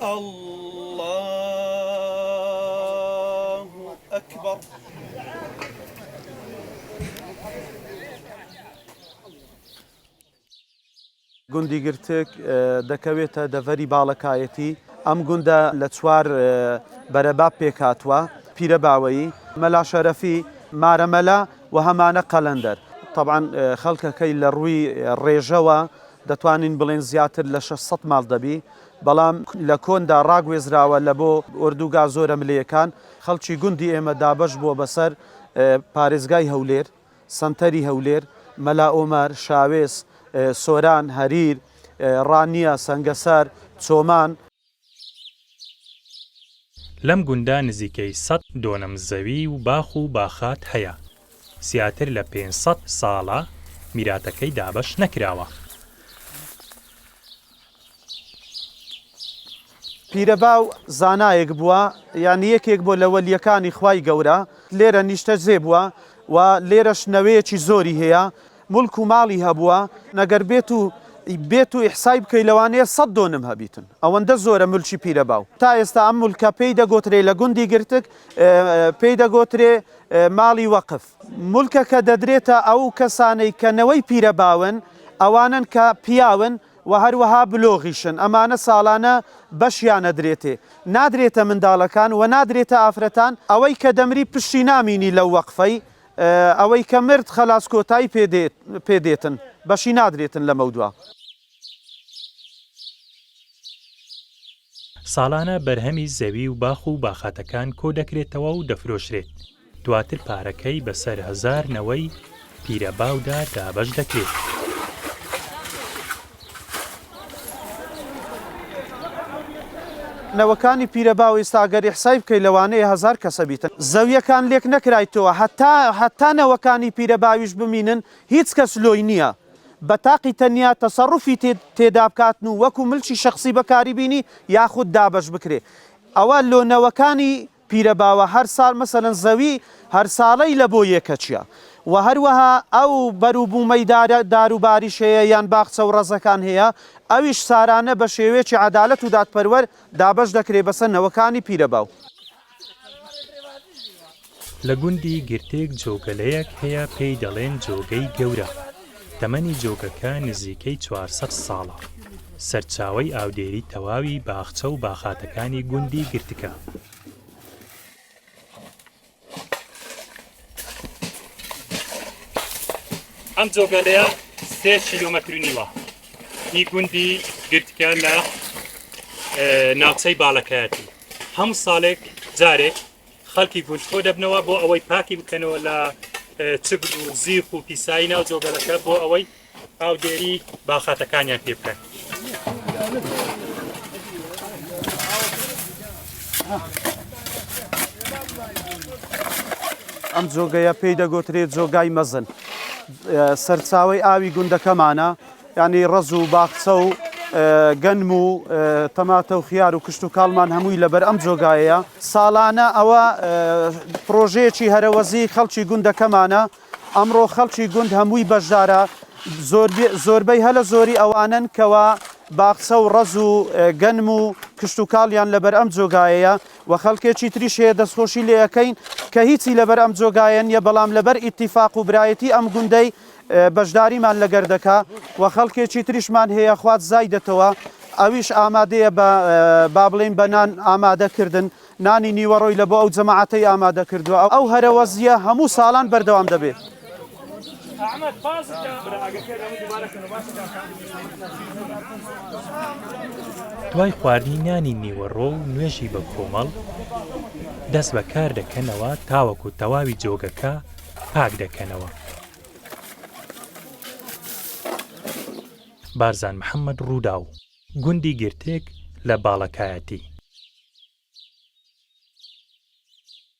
الله أكبر. گوندی گرتک دەکەوێتە دەڤەری باڵەکایەتی ئەم گوندە لە چوار بەرەباب پێکاتوە پیرە باوەیی مەلا شەرەفی مارەمەلا و هەمانە قەلەندەر طبعاً خەڵکەکەی لە ڕووی ڕێژەوە دەتوانین بڵێن زیاتر لە 600 ماڵ دەبی بەڵام لە کۆندا ڕاگوێزراوە لە بۆ ئۆردوگا زۆرە ملەیەکان خەڵکی گوندی ئێمە دابەش بووە بەسەر پارێزگای هەولێر سەنتەری هەولێر مەلا ئۆمەر شاوێز سۆران هەریر ڕانیە سەنگەسەر چۆمان لەم گوندا نزیکەی 100 دۆنەم زەوی و باخ و باخات هەیە زیاتر لە 500 ساڵە میراتەکەی دابەش نەکراوە. پیرەباو زانایەک بووە یان یەکێک بۆ لە وەلیەکانی خوای گەورە لێرە نیشتە جێ بووە و لێرەش نەوەیەکی زۆری هەیە ملک و ماڵی هەبووە نەگەر بێت و ئیحسای بکەی لەوانەیە 100 دۆنم هەبیتن ئەوەندە زۆرە ملکی پیرەباو تا ئێستا ئەم مولکە پێی دەگۆترێ لە گوندی گرتک پێی دەگۆترێ ماڵی وەقف مولکەکە دەدرێتە ئەو کەسانەی کەنەوەی پیرەباون ئەوانن کە پیاون و هەروەها بلۆغیشن ئەمانە ساڵانە بەشیان نەدرێتێ نادرێتە منداڵەکان و نادرێتە ئافرەتان ئەوەی کە دەمری پشتی نامینی لەو وەقفەی ئەوەی کە مرد خەلاس کۆتایی پێدێتن بەشی نادرێتن لە مەودووە. ساڵانە بەرهەمی زەوی و باخ و باخاتەکان کۆ دەکرێتەوە و دەفرۆشرێت دواتر پارەکەی بەسەر هەزارنەوەی پیرەباودا دابەش دەکرێت. نەوەکانی پیرەباو ئێستاگەر ئیحسای بکەی لەوانەیە 1000 کەسە بیتن زەویەکان لێک نەکرایتەوە هەتا نەوەکانی پیرەباویش بمینن هیچ کەس لۆی نییە بە تاقی تەنیا تەسەڕوفی تێدا بکاتن و وەکو ملکی شەخسی بەکاری بینی یاخود دابەش بکرێ ئەوە لۆنەوەکانی پیرەباوە هەر ساڵ مەسەلەن زەوی هەر ساڵەی لە بۆ یەکەچیە و هەروەها ئەو بەروبوومەی داروباریش هەیە یان باخچە و ڕەزەکان هەیە ئەویش سارانە بە شێوەیەکی عەدالەت و دادپەروەر دابەش دەکرێت بەسەر نەوەکانی پیرەباو. لە گوندی گرتێک جۆگەلەیەک هەیە پێی دەڵێن جۆگەی گەورە تەمەنی جۆگەکە نزیکەی 400 ساڵە سەرچاوەی ئاودێری تەواوی باخچە و باخاتەکانی گوندی گرتکە. ئەم جۆگەلەیە 3 کیلۆمەتر و نیوە هی گوندی گرتکە لە ناوچەی باڵەکایەتی هەموو ساڵێک جارێک خەڵکی گوند خۆ دەبنەوە بۆ ئەوەی پاکی بکەنەوە لە چگل و زیق و پیسایی ناو جۆگەلەکە بۆ ئەوەی ئاودێری باخاتەکانیان پێ بکەن. ئەم جۆگەیە پێی دەگۆترێت جۆگای مەزن سەرچاوی ئاوی گوندەکەمانە ینی ڕەز و باخچە و گەنم و تەماتە و خیار و کشت و کاڵمان هەمووی لەبەر ئەم جۆگایەیە ساڵانە ئەوە پرۆژەیەکی هەرەوەزی خەڵکی گوندەکەمانە ئەمڕۆ خەڵکی گوند هەمووی بەشدارە زۆربەی هەلە زۆری ئەوانن کەوا باخچە و ڕەز و گەنم و کشت و کاڵیان لەبەر ئەم جۆگایەیە و خەڵکێکی تریش هەیە دەستخۆشی لێ یەکەین کە هیچی لەبەر ئەم جۆگایە نیە بەڵام لەبەر ئیتیفاق و برایەتی ئەم گوندەی بەشداریمان لەگەر دەکا و خەڵکێکی تریشمان هەیە خوات زایدەتەوە ئەویش ئامادەیە با بڵێن بە نان ئامادەکردن نانی نیوەڕۆی لە بۆ ئەو جەماعەتەی ئامادە کردووە ئەو هەرەوەزیە هەموو ساڵان بەردەوام دەبێت. دوای خواردنی نانی نیوەڕۆ و نوێژی بە کۆمەڵ دەست بەکار دەکەنەوە تاوەکو تەواوی جۆگەکە پاک دەکەنەوە. بارزان محەممەد ڕووداو گوندی گرتێک لە باڵەکایەتی.